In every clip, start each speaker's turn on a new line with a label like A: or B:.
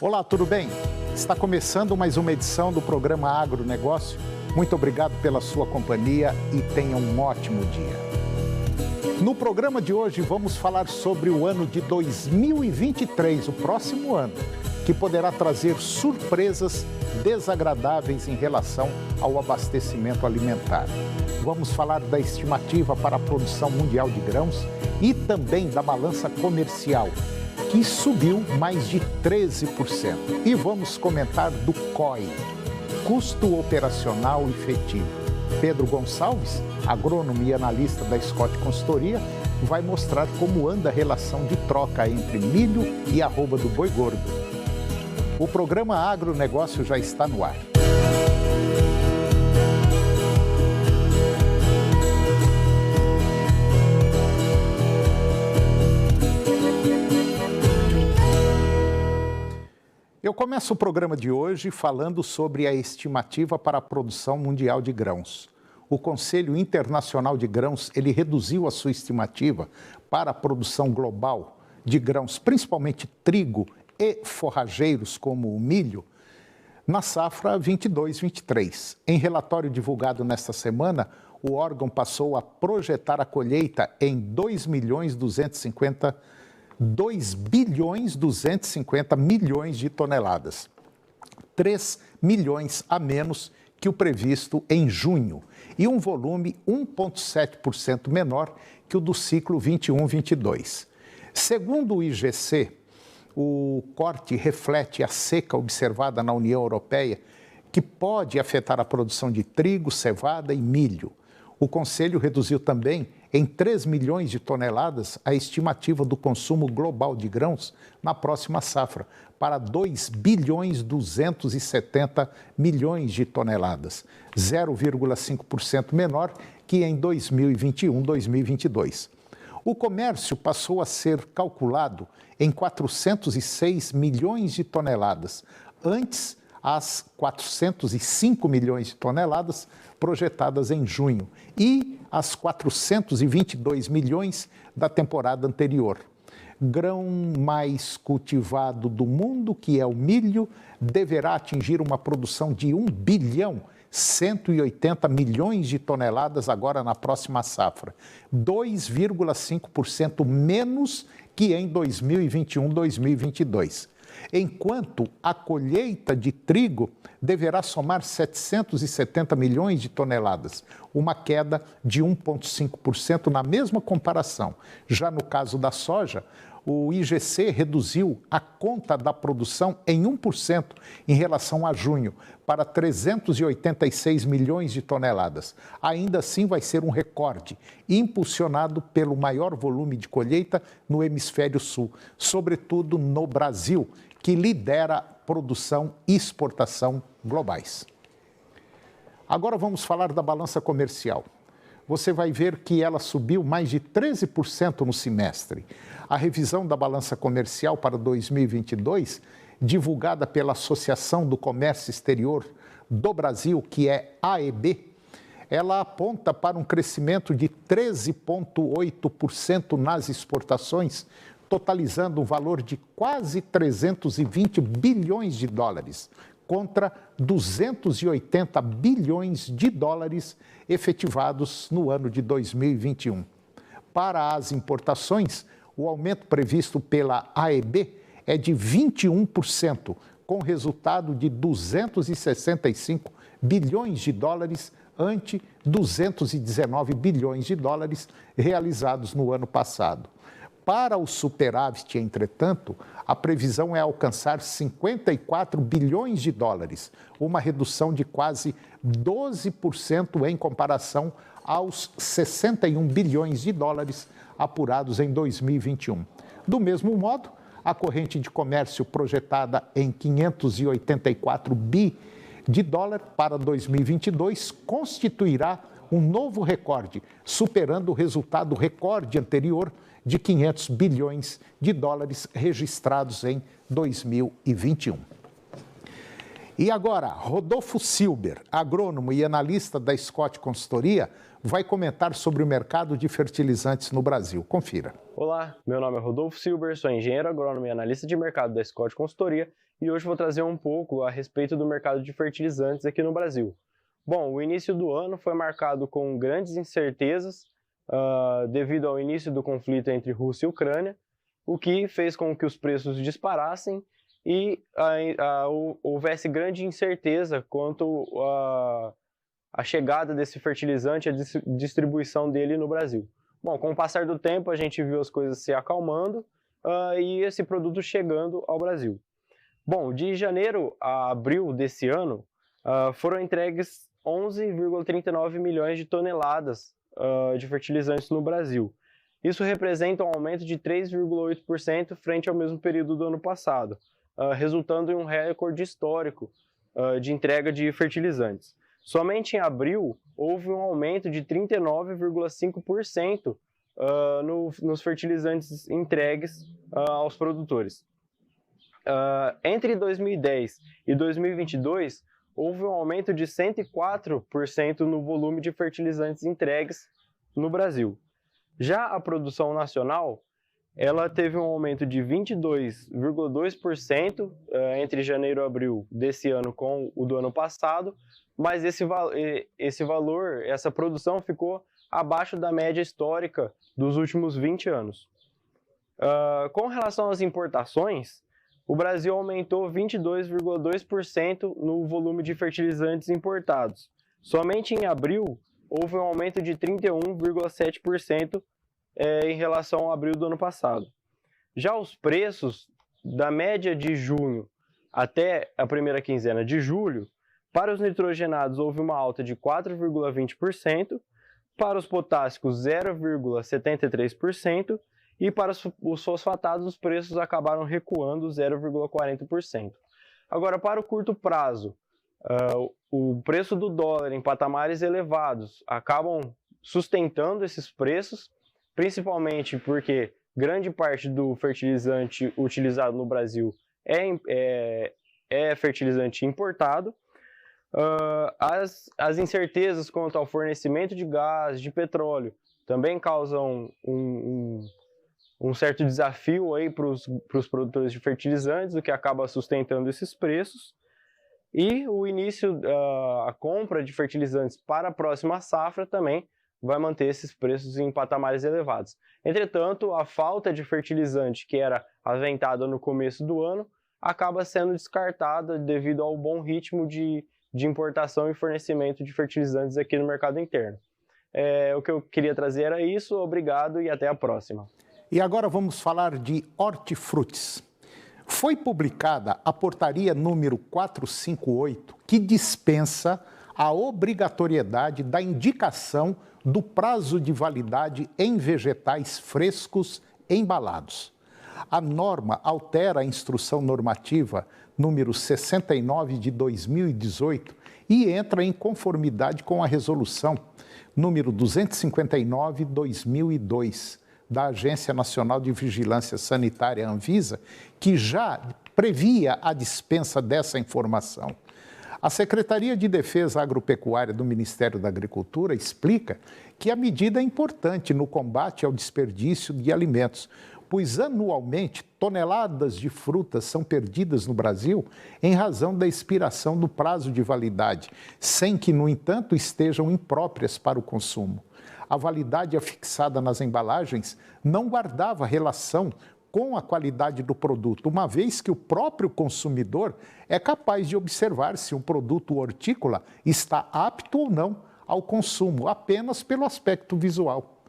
A: Olá, tudo bem? Está começando mais uma edição do programa Agronegócio. Muito obrigado pela sua companhia e tenha um ótimo dia. No programa de hoje vamos falar sobre o ano de 2023, o próximo ano, que poderá trazer surpresas desagradáveis em relação ao abastecimento alimentar. Vamos falar da estimativa para a produção mundial de grãos e também da balança comercial, que subiu mais de 13%. E vamos comentar do COI, Custo Operacional Efetivo. Pedro Gonçalves, agrônomo e analista da Scott Consultoria, vai mostrar como anda a relação de troca entre milho e arroba do boi gordo. O programa Agronegócio já está no ar. Eu começo o programa de hoje falando sobre a estimativa para a produção mundial de grãos. O Conselho Internacional de Grãos, ele reduziu a sua estimativa para a produção global de grãos, principalmente trigo e forrageiros como o milho, na safra 22-23. Em relatório divulgado nesta semana, o órgão passou a projetar a colheita em 2 bilhões 250 milhões de toneladas, 3 milhões a menos que o previsto em junho e um volume 1,7% menor que o do ciclo 21-22. Segundo o IGC, o corte reflete a seca observada na União Europeia, que pode afetar a produção de trigo, cevada e milho. O Conselho reduziu também em 3 milhões de toneladas a estimativa do consumo global de grãos na próxima safra, para 2 bilhões 270 milhões de toneladas, 0,5% menor que em 2021-2022. O comércio passou a ser calculado em 406 milhões de toneladas, antes as 405 milhões de toneladas projetadas em junho e as 422 milhões da temporada anterior. Grão mais cultivado do mundo, que é o milho, deverá atingir uma produção de 1 bilhão 180 milhões de toneladas agora na próxima safra, 2,5% menos que em 2021-2022. Enquanto a colheita de trigo deverá somar 770 milhões de toneladas, uma queda de 1,5% na mesma comparação. Já no caso da soja, o IGC reduziu a conta da produção em 1% em relação a junho, para 386 milhões de toneladas. Ainda assim vai ser um recorde, impulsionado pelo maior volume de colheita no hemisfério sul, sobretudo no Brasil, que lidera produção e exportação globais. Agora vamos falar da balança comercial. Você vai ver que ela subiu mais de 13% no semestre. A revisão da balança comercial para 2022, divulgada pela Associação do Comércio Exterior do Brasil, que é AEB, ela aponta para um crescimento de 13,8% nas exportações, totalizando um valor de quase 320 bilhões de dólares, contra 280 bilhões de dólares efetivados no ano de 2021. Para as importações, o aumento previsto pela AEB é de 21%, com resultado de 265 bilhões de dólares ante 219 bilhões de dólares realizados no ano passado. Para o superávit, entretanto, a previsão é alcançar 54 bilhões de dólares, uma redução de quase 12% em comparação aos 61 bilhões de dólares apurados em 2021. Do mesmo modo, a corrente de comércio projetada em 584 bi de dólar para 2022 constituirá um novo recorde, superando o resultado recorde anterior de 500 bilhões de dólares registrados em 2021. E agora, Rodolfo Silber, agrônomo e analista da Scott Consultoria, vai comentar sobre o mercado de fertilizantes no Brasil. Confira.
B: Olá, meu nome é Rodolfo Silber, sou engenheiro agrônomo e analista de mercado da Scott Consultoria e hoje vou trazer um pouco a respeito do mercado de fertilizantes aqui no Brasil. Bom, o início do ano foi marcado com grandes incertezas devido ao início do conflito entre Rússia e Ucrânia, o que fez com que os preços disparassem e houvesse grande incerteza quanto à chegada desse fertilizante e a distribuição dele no Brasil. Bom, com o passar do tempo a gente viu as coisas se acalmando e esse produto chegando ao Brasil. Bom, de janeiro a abril desse ano foram entregues 11,39 milhões de toneladas de fertilizantes no Brasil. Isso representa um aumento de 3,8% frente ao mesmo período do ano passado, resultando em um recorde histórico de entrega de fertilizantes. Somente em abril, houve um aumento de 39,5% nos fertilizantes entregues aos produtores. Entre 2010 e 2022, houve um aumento de 104% no volume de fertilizantes entregues no Brasil. Já a produção nacional, ela teve um aumento de 22,2% entre janeiro e abril desse ano com o do ano passado, mas essa produção ficou abaixo da média histórica dos últimos 20 anos. Com relação às importações, o Brasil aumentou 22,2% no volume de fertilizantes importados. Somente em abril, houve um aumento de 31,7% em relação ao abril do ano passado. Já os preços, da média de junho até a primeira quinzena de julho, para os nitrogenados houve uma alta de 4,20%, para os potássicos 0,73%, e para os fosfatados os preços acabaram recuando 0,40%. Agora, para o curto prazo, o preço do dólar em patamares elevados acabam sustentando esses preços, principalmente porque grande parte do fertilizante utilizado no Brasil é fertilizante importado. As incertezas quanto ao fornecimento de gás, de petróleo, também causam um certo desafio aí para os produtores de fertilizantes, o que acaba sustentando esses preços. E o início, a compra de fertilizantes para a próxima safra também vai manter esses preços em patamares elevados. Entretanto, a falta de fertilizante que era aventada no começo do ano acaba sendo descartada devido ao bom ritmo de importação e fornecimento de fertilizantes aqui no mercado interno. O que eu queria trazer era isso, obrigado e até a próxima.
A: E agora vamos falar de hortifrutis. Foi publicada a portaria número 458, que dispensa a obrigatoriedade da indicação do prazo de validade em vegetais frescos embalados. A norma altera a instrução normativa número 69 de 2018 e entra em conformidade com a resolução número 259/2002 da Agência Nacional de Vigilância Sanitária, Anvisa, que já previa a dispensa dessa informação. A Secretaria de Defesa Agropecuária do Ministério da Agricultura explica que a medida é importante no combate ao desperdício de alimentos, pois anualmente toneladas de frutas são perdidas no Brasil em razão da expiração do prazo de validade, sem que, no entanto, estejam impróprias para o consumo. A validade afixada nas embalagens não guardava relação com a qualidade do produto, uma vez que o próprio consumidor é capaz de observar se um produto hortícola está apto ou não ao consumo, apenas pelo aspecto visual.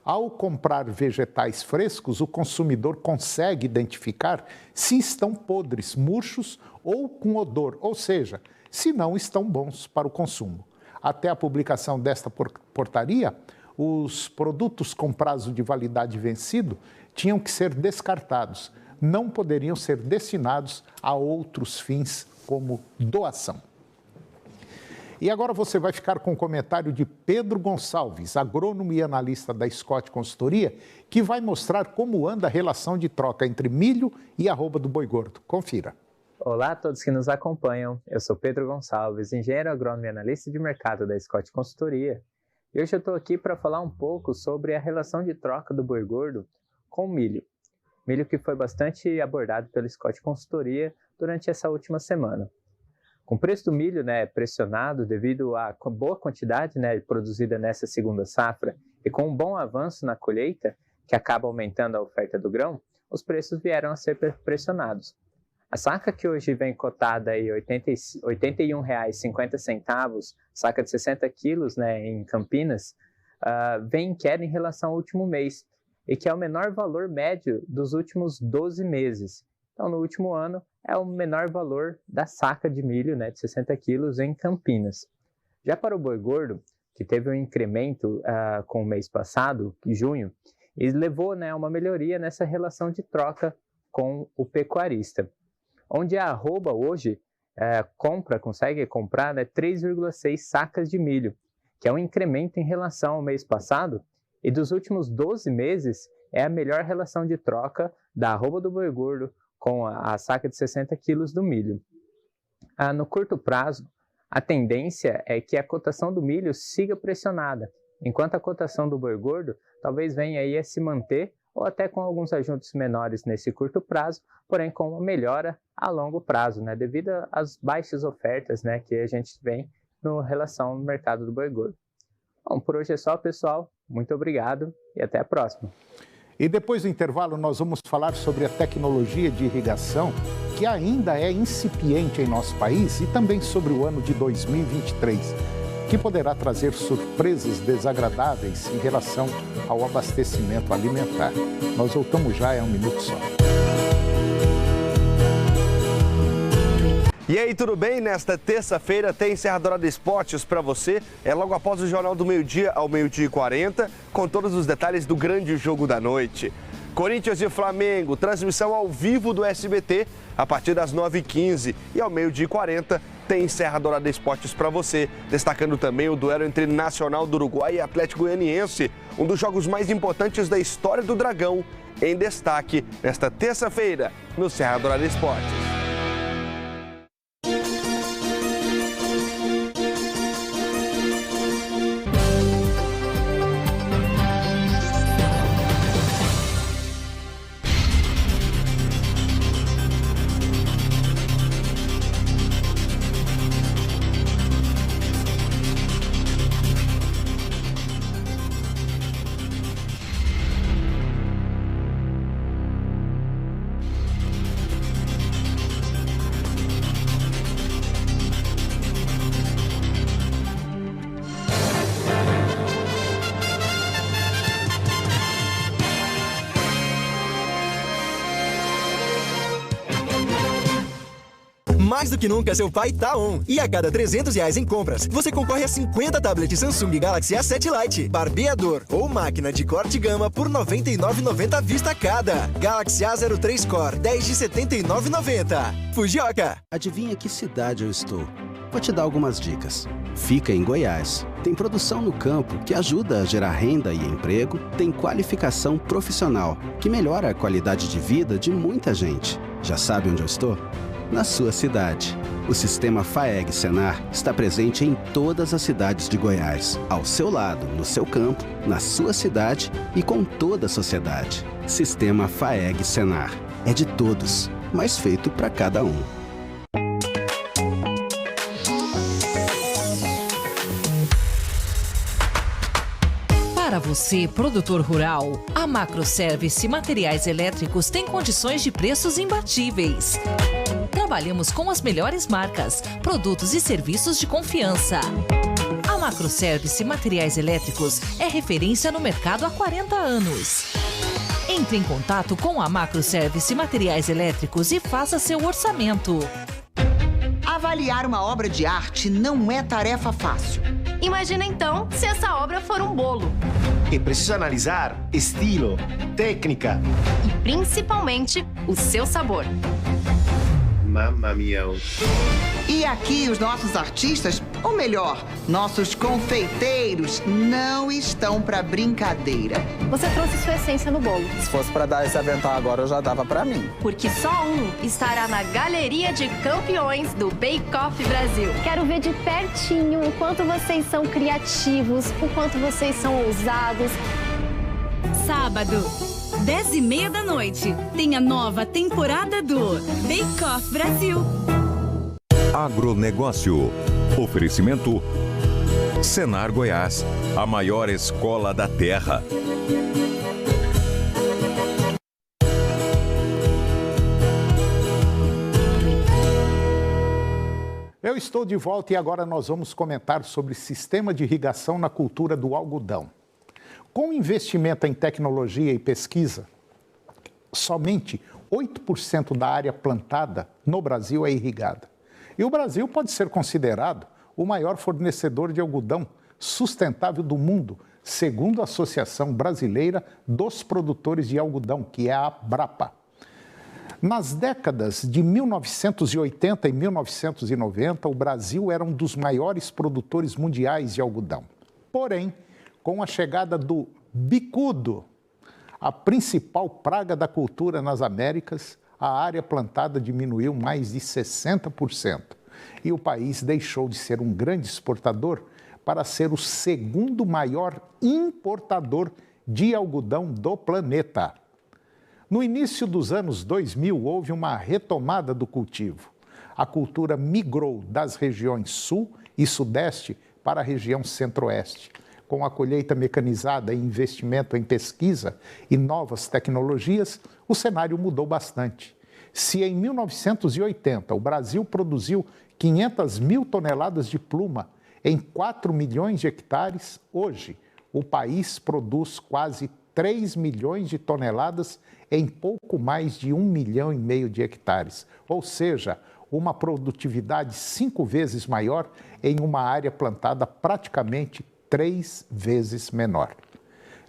A: Ao comprar vegetais frescos, o consumidor consegue identificar se estão podres, murchos ou com odor, ou seja, se não estão bons para o consumo. Até a publicação desta portaria, os produtos com prazo de validade vencido tinham que ser descartados, não poderiam ser destinados a outros fins como doação. E agora você vai ficar com o comentário de Pedro Gonçalves, agrônomo e analista da Scott Consultoria, que vai mostrar como anda a relação de troca entre milho e arroba do boi gordo. Confira.
C: Olá a todos que nos acompanham, eu sou Pedro Gonçalves, engenheiro agrônomo e analista de mercado da Scott Consultoria. E hoje eu estou aqui para falar um pouco sobre a relação de troca do boi gordo com o milho. Milho que foi bastante abordado pela Scott Consultoria durante essa última semana. Com o preço do milho pressionado devido à boa quantidade produzida nessa segunda safra e com um bom avanço na colheita, que acaba aumentando a oferta do grão, os preços vieram a ser pressionados. A saca que hoje vem cotada aí R$ 81,50, saca de 60 quilos em Campinas, vem em queda em relação ao último mês, e que é o menor valor médio dos últimos 12 meses. Então, no último ano, é o menor valor da saca de milho de 60 quilos em Campinas. Já para o boi gordo, que teve um incremento com o mês passado, em junho, ele levou uma melhoria nessa relação de troca com o pecuarista, onde a arroba hoje consegue comprar 3,6 sacas de milho, que é um incremento em relação ao mês passado, e dos últimos 12 meses é a melhor relação de troca da arroba do boi gordo com a saca de 60 quilos do milho. No curto prazo, a tendência é que a cotação do milho siga pressionada, enquanto a cotação do boi gordo talvez venha aí a se manter ou até com alguns ajustes menores nesse curto prazo, porém com uma melhora a longo prazo, devido às baixas ofertas que a gente tem no relação no mercado do boi gordo. Bom, por hoje é só, pessoal. Muito obrigado e até a próxima.
A: E depois do intervalo nós vamos falar sobre a tecnologia de irrigação, que ainda é incipiente em nosso país, e também sobre o ano de 2023, que poderá trazer surpresas desagradáveis em relação ao abastecimento alimentar. Nós voltamos já, é um minuto só.
D: E aí, tudo bem? Nesta terça-feira tem Serra Dourada Esportes para você. É logo após o Jornal do Meio-Dia, ao 12h40, com todos os detalhes do grande jogo da noite. Corinthians e Flamengo, transmissão ao vivo do SBT, a partir das 9h15. E ao 12h40 tem Serra Dourada Esportes para você, destacando também o duelo entre Nacional do Uruguai e Atlético Goianiense, um dos jogos mais importantes da história do Dragão, em destaque nesta terça-feira no Serra Dourada Esportes.
E: Mais do que nunca, seu pai tá on. E a cada R$300 em compras, você concorre a 50 tablets Samsung Galaxy A7 Lite, barbeador ou máquina de corte gama por R$ 99,90 à vista cada. Galaxy A03 Core, 10 de R$ 79,90. Fujioka.
F: Adivinha que cidade eu estou? Vou te dar algumas dicas. Fica em Goiás. Tem produção no campo que ajuda a gerar renda e emprego. Tem qualificação profissional que melhora a qualidade de vida de muita gente. Já sabe onde eu estou? Na sua cidade. O sistema FAEG Senar está presente em todas as cidades de Goiás, ao seu lado, no seu campo, na sua cidade e com toda a sociedade. Sistema FAEG Senar. É de todos, mas feito para cada um.
G: Para você, produtor rural, a Macroservice Materiais Elétricos tem condições de preços imbatíveis. Trabalhamos com as melhores marcas, produtos e serviços de confiança. A Macroservice Materiais Elétricos é referência no mercado há 40 anos. Entre em contato com a Macroservice Materiais Elétricos e faça seu orçamento.
H: Avaliar uma obra de arte não é tarefa fácil.
I: Imagina então se essa obra for um bolo.
J: É preciso analisar estilo, técnica
I: e principalmente o seu sabor.
J: Mamma mia.
H: E aqui os nossos artistas, ou melhor, nossos confeiteiros, não estão para brincadeira.
I: Você trouxe sua essência no bolo.
K: Se fosse para dar esse avental agora, eu já dava para mim.
I: Porque só um estará na Galeria de Campeões do Bake Off Brasil.
L: Quero ver de pertinho o quanto vocês são criativos, o quanto vocês são ousados.
M: Sábado, 10h30 da noite, tem a nova temporada do Bake Off Brasil.
N: Agronegócio. Oferecimento Senar Goiás, a maior escola da terra.
A: Eu estou de volta e agora nós vamos comentar sobre sistema de irrigação na cultura do algodão. Com investimento em tecnologia e pesquisa, somente 8% da área plantada no Brasil é irrigada. E o Brasil pode ser considerado o maior fornecedor de algodão sustentável do mundo, segundo a Associação Brasileira dos Produtores de Algodão, que é a Abrapa. Nas décadas de 1980 e 1990, o Brasil era um dos maiores produtores mundiais de algodão. Porém, com a chegada do bicudo, a principal praga da cultura nas Américas, a área plantada diminuiu mais de 60%. E o país deixou de ser um grande exportador para ser o segundo maior importador de algodão do planeta. No início dos anos 2000, houve uma retomada do cultivo. A cultura migrou das regiões sul e sudeste para a região centro-oeste. Com a colheita mecanizada e investimento em pesquisa e novas tecnologias, o cenário mudou bastante. Se em 1980 o Brasil produziu 500 mil toneladas de pluma em 4 milhões de hectares, hoje o país produz quase 3 milhões de toneladas em pouco mais de 1,5 milhão de hectares, ou seja, uma produtividade 5 vezes maior em uma área plantada praticamente 3 vezes menor.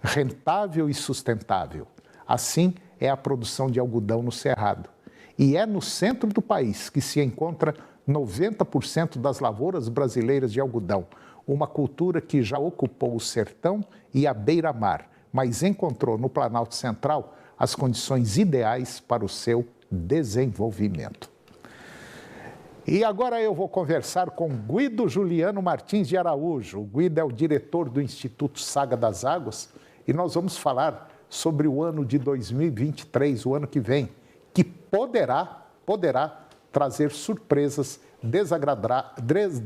A: Rentável e sustentável. Assim é a produção de algodão no Cerrado. E é no centro do país que se encontra 90% das lavouras brasileiras de algodão, uma cultura que já ocupou o sertão e a beira-mar, mas encontrou no Planalto Central as condições ideais para o seu desenvolvimento. E agora eu vou conversar com Guido Juliano Martins de Araújo. O Guido é o diretor do Instituto Saga das Águas e nós vamos falar sobre o ano de 2023, o ano que vem, que poderá trazer surpresas desagradáveis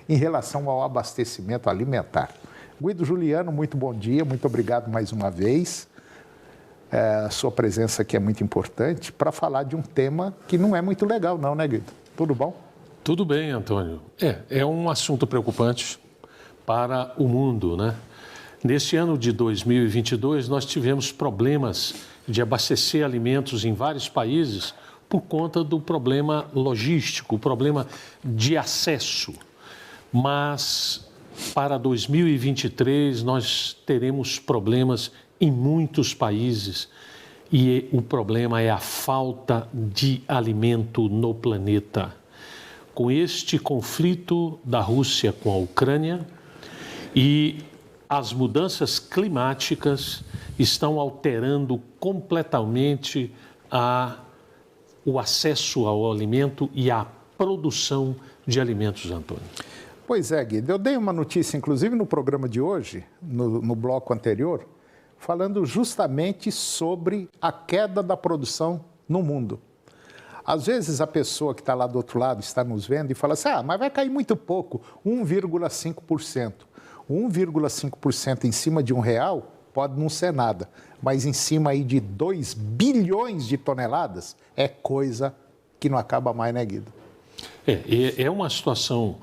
A: em relação ao abastecimento alimentar. Guido Juliano, muito bom dia, muito obrigado mais uma vez. A sua presença aqui é muito importante para falar de um tema que não é muito legal não, né, Guido? Tudo bom?
O: Tudo bem, Antônio. É um assunto preocupante para o mundo, né? Neste ano de 2022, nós tivemos problemas de abastecer alimentos em vários países por conta do problema logístico, o problema de acesso. Mas para 2023 nós teremos problemas em muitos países e o problema é a falta de alimento no planeta. Com este conflito da Rússia com a Ucrânia e as mudanças climáticas estão alterando completamente o acesso ao alimento e a produção de alimentos, Antônio.
A: Pois é, Guido. Eu dei uma notícia, inclusive no programa de hoje, no bloco anterior, falando justamente sobre a queda da produção no mundo. Às vezes a pessoa que está lá do outro lado está nos vendo e fala assim, mas vai cair muito pouco, 1,5%. 1,5% em cima de R$1 pode não ser nada, mas em cima aí de 2 bilhões de toneladas é coisa que não acaba mais, né, Guido?
O: É uma situação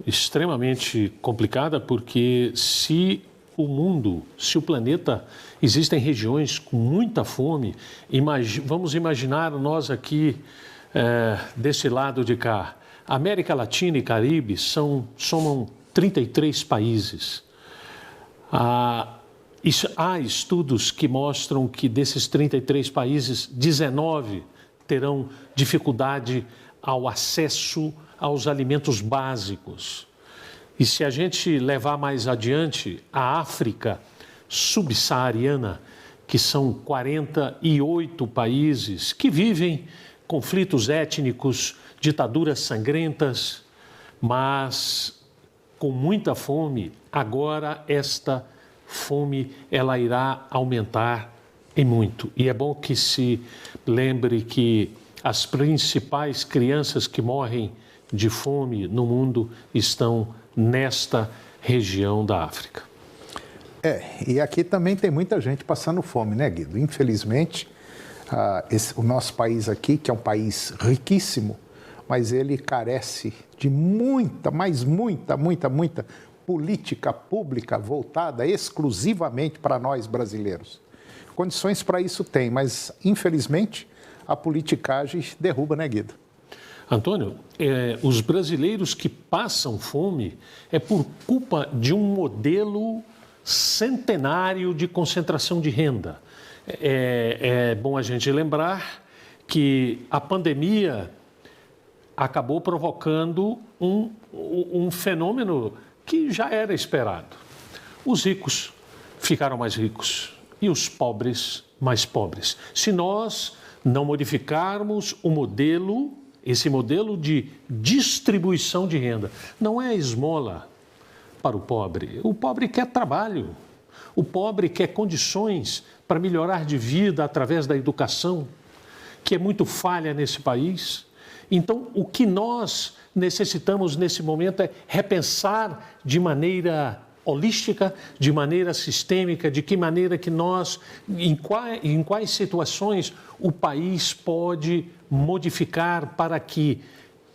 O: extremamente complicada porque se o planeta, existem regiões com muita fome, vamos imaginar nós aqui desse lado de cá, América Latina e Caribe somam 33 países. Há estudos que mostram que desses 33 países, 19 terão dificuldade ao acesso aos alimentos básicos. E se a gente levar mais adiante, a África subsaariana, que são 48 países que vivem conflitos étnicos, ditaduras sangrentas, mas com muita fome, agora esta fome ela irá aumentar E muito. E é bom que se lembre que as principais crianças que morrem de fome no mundo estão nesta região da África.
A: E aqui também tem muita gente passando fome, né, Guido? Infelizmente, o nosso país aqui, que é um país riquíssimo, mas ele carece de muita política pública voltada exclusivamente para nós brasileiros. Condições para isso tem, mas infelizmente a politicagem derruba, né, Guido?
O: Antônio, os brasileiros que passam fome é por culpa de um modelo centenário de concentração de renda. É bom a gente lembrar que a pandemia acabou provocando um fenômeno que já era esperado. Os ricos ficaram mais ricos e os pobres mais pobres. Se nós não modificarmos o modelo, esse modelo de distribuição de renda, não é esmola para o pobre. O pobre quer trabalho, o pobre quer condições para melhorar de vida através da educação, que é muito falha nesse país. Então, o que nós necessitamos nesse momento é repensar de maneira holística, de maneira sistêmica, de que maneira que nós, em quais situações o país pode modificar para que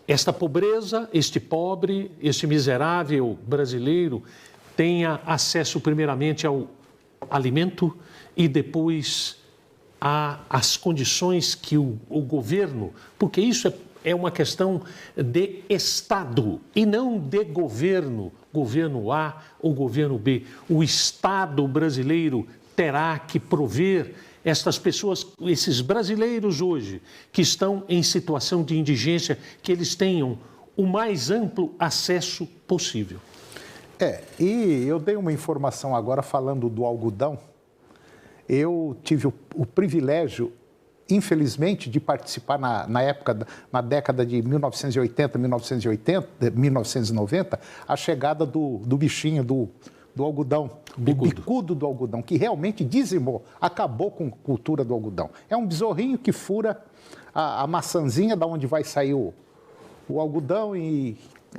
O: esta pobreza, este pobre, este miserável brasileiro tenha acesso primeiramente ao alimento e depois às condições que o governo, porque isso é uma questão de Estado e não de governo A ou governo B. O Estado brasileiro terá que prover estas pessoas, esses brasileiros hoje, que estão em situação de indigência, que eles tenham o mais amplo acesso possível.
A: E eu dei uma informação agora falando do algodão. Eu tive o privilégio, infelizmente, de participar na década de 1980, 1990, a chegada do bichinho, do algodão, do bicudo do algodão, que realmente dizimou, acabou com a cultura do algodão. É um besorrinho que fura a maçãzinha da onde vai sair o algodão e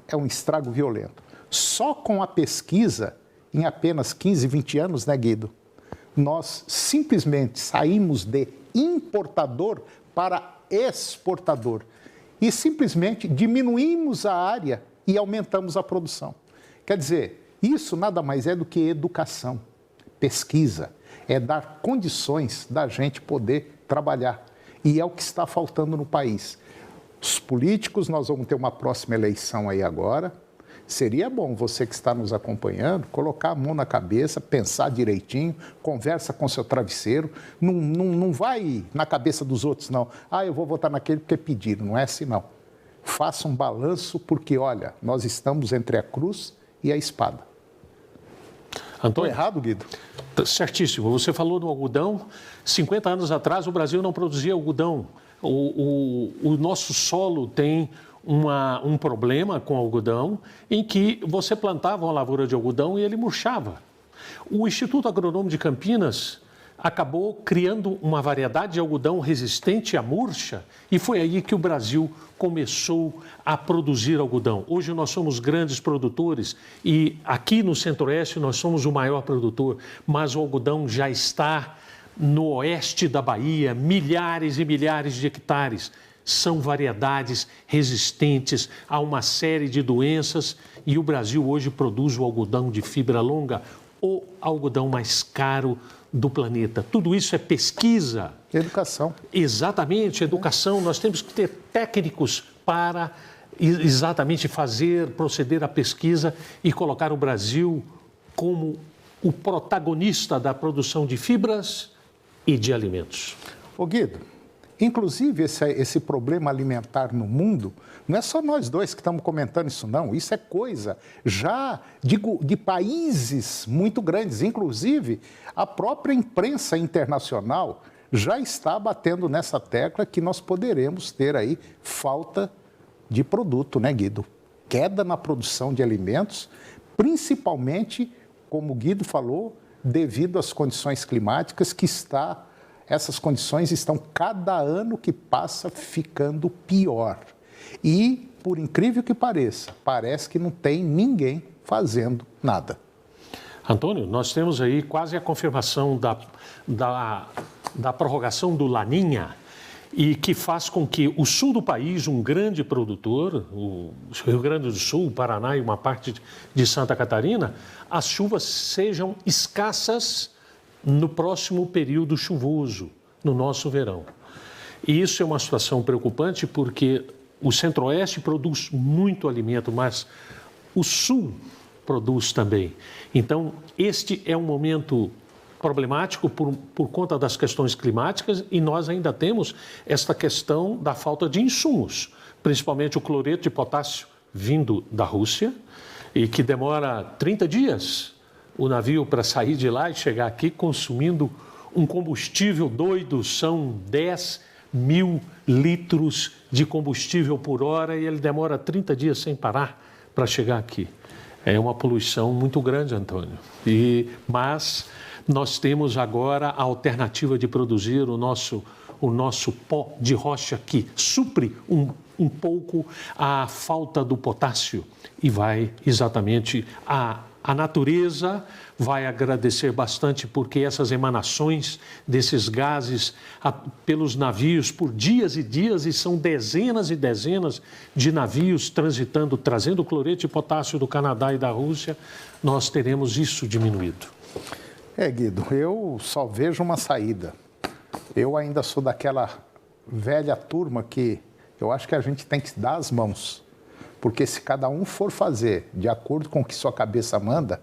A: é um estrago violento. Só com a pesquisa, em apenas 15, 20 anos, né, Guido, nós simplesmente saímos de importador para exportador e simplesmente diminuímos a área e aumentamos a produção. Quer dizer, isso nada mais é do que educação, pesquisa, é dar condições da gente poder trabalhar. E é o que está faltando no país. Os políticos, nós vamos ter uma próxima eleição aí agora. Seria bom você que está nos acompanhando colocar a mão na cabeça, pensar direitinho, conversa com seu travesseiro. Não vai na cabeça dos outros, não. Eu vou votar naquele porque pediram. Não é assim, não. Faça um balanço porque, olha, nós estamos entre a cruz e a espada.
O: Antônio?
A: Estou errado, Guido?
O: Certíssimo. Você falou do algodão. 50 anos atrás, o Brasil não produzia algodão. O nosso solo tem um problema com algodão em que você plantava uma lavoura de algodão e ele murchava. O Instituto Agronômico de Campinas acabou criando uma variedade de algodão resistente à murcha e foi aí que o Brasil começou a produzir algodão. Hoje nós somos grandes produtores e aqui no Centro-Oeste nós somos o maior produtor, mas o algodão já está no oeste da Bahia, milhares e milhares de hectares. São variedades resistentes a uma série de doenças e o Brasil hoje produz o algodão de fibra longa, o algodão mais caro do planeta. Tudo isso é pesquisa.
A: Educação.
O: Exatamente, educação. Nós temos que ter técnicos para exatamente proceder à pesquisa e colocar o Brasil como o protagonista da produção de fibras e de alimentos.
A: Ô Guido, inclusive esse problema alimentar no mundo, não é só nós dois que estamos comentando isso, não. Isso é coisa já de países muito grandes. Inclusive, a própria imprensa internacional já está batendo nessa tecla que nós poderemos ter aí falta de produto, né, Guido? Queda na produção de alimentos, principalmente, como o Guido falou, devido às condições climáticas que está essas condições estão, cada ano que passa, ficando pior. E, por incrível que pareça, parece que não tem ninguém fazendo nada.
O: Antônio, nós temos aí quase a confirmação da prorrogação do Laninha, e que faz com que o sul do país, um grande produtor, o Rio Grande do Sul, o Paraná e uma parte de Santa Catarina, as chuvas sejam escassas no próximo período chuvoso, no nosso verão. E isso é uma situação preocupante porque o Centro-Oeste produz muito alimento, mas o Sul produz também. Então, este é um momento problemático por conta das questões climáticas e nós ainda temos esta questão da falta de insumos, principalmente o cloreto de potássio vindo da Rússia e que demora 30 dias o navio para sair de lá e chegar aqui consumindo um combustível doido, são 10 mil litros de combustível por hora e ele demora 30 dias sem parar para chegar aqui. É uma poluição muito grande, Antônio. Mas nós temos agora a alternativa de produzir o nosso pó de rocha que supre um pouco a falta do potássio e vai exatamente a natureza vai agradecer bastante porque essas emanações desses gases pelos navios por dias e dias e são dezenas e dezenas de navios transitando, trazendo cloreto de potássio do Canadá e da Rússia, nós teremos isso diminuído.
A: Guido, eu só vejo uma saída. Eu ainda sou daquela velha turma que eu acho que a gente tem que dar as mãos. Porque se cada um for fazer de acordo com o que sua cabeça manda,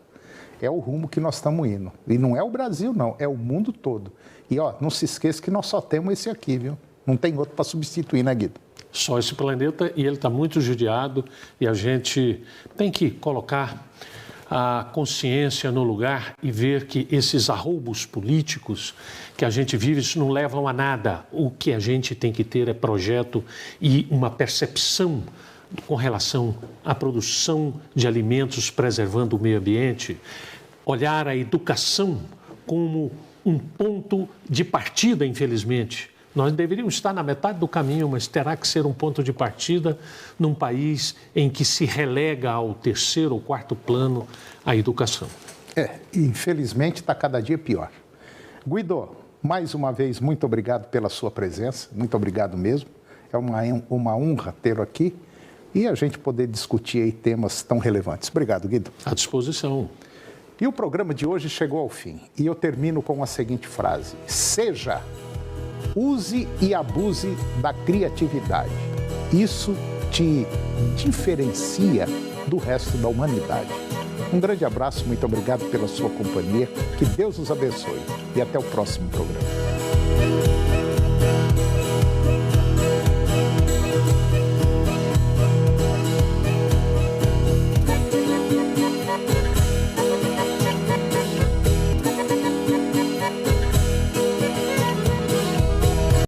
A: é o rumo que nós estamos indo. E não é o Brasil, não, é o mundo todo. E, não se esqueça que nós só temos esse aqui, viu? Não tem outro para substituir, né, Guido?
O: Só esse planeta e ele está muito judiado e a gente tem que colocar a consciência no lugar e ver que esses arroubos políticos que a gente vive, isso não levam a nada. O que a gente tem que ter é projeto e uma percepção com relação à produção de alimentos, preservando o meio ambiente, olhar a educação como um ponto de partida, infelizmente. Nós deveríamos estar na metade do caminho, mas terá que ser um ponto de partida num país em que se relega ao terceiro ou quarto plano a educação.
A: Infelizmente está cada dia pior. Guido, mais uma vez, muito obrigado pela sua presença, muito obrigado mesmo. É uma honra tê-lo aqui e a gente poder discutir aí temas tão relevantes. Obrigado, Guido.
O: À disposição.
A: E o programa de hoje chegou ao fim e eu termino com a seguinte frase: use e abuse da criatividade. Isso te diferencia do resto da humanidade. Um grande abraço, muito obrigado pela sua companhia. Que Deus os abençoe e até o próximo programa.